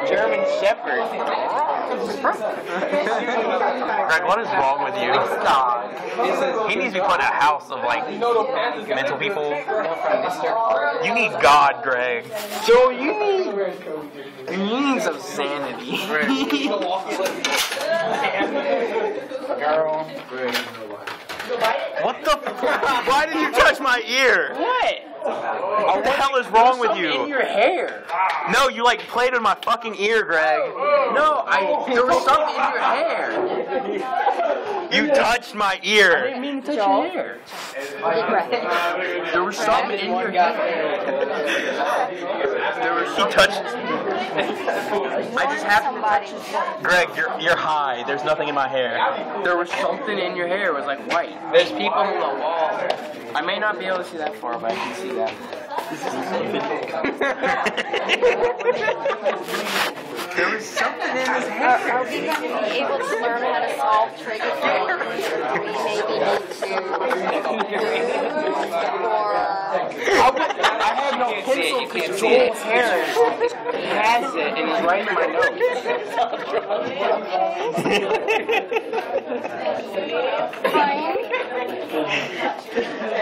German Shepherd. Greg, what is wrong with you? He needs to be put in a house of like mental people. You need God, Greg. Joe, you need some sanity. Girl. What the? Why did you touch my ear? What? What the hell is wrong with you? In your hair. No, you like played with my fucking ear, Greg. No, there was something in your hair. You touched my ear. I didn't mean to touch your hair. There was something in your hair. He touched. I just happened to touch it. Greg, you're high. There's nothing in my hair. There was something in your hair. It was like white. There's people on the wall. I may not be able to see that far, but I can see that. There was something in his hair. Are we going to be able to learn how to solve trigger things? We maybe need to I have no pencil because Joel's hair has it and he's right in my nose.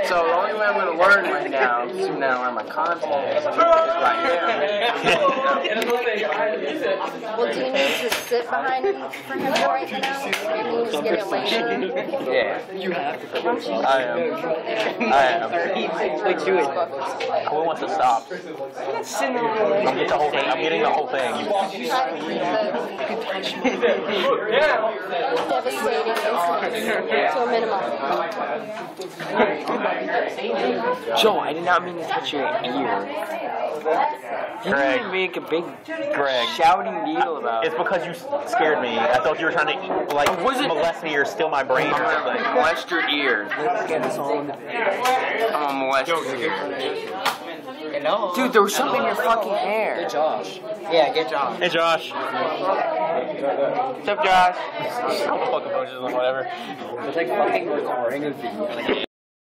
So the only way I'm going to learn right now is to now learn my contacts. Right now. Well, do you need to sit behind him for him right now? Or can you just get it later? Yeah. You have to. I am. Like, do it. Who wants to stop? I'm getting the whole thing. I'm getting the whole thing. Try to keep the devastating incidents to a minimum. Joe, I did not mean to touch your ear. You Greg. didn't make a big Greg. shouting deal about it. It's because you scared me. I thought you were trying to like molest me or steal my brain or something. Molest your ear. Let's get this on. I'm gonna molest your ear. Hello. Dude, there was something in your fucking hair. Get Josh. Yeah, get Josh. Hey, Josh. What's up, Josh? Fuck emojis or whatever. It's like fucking recording a video.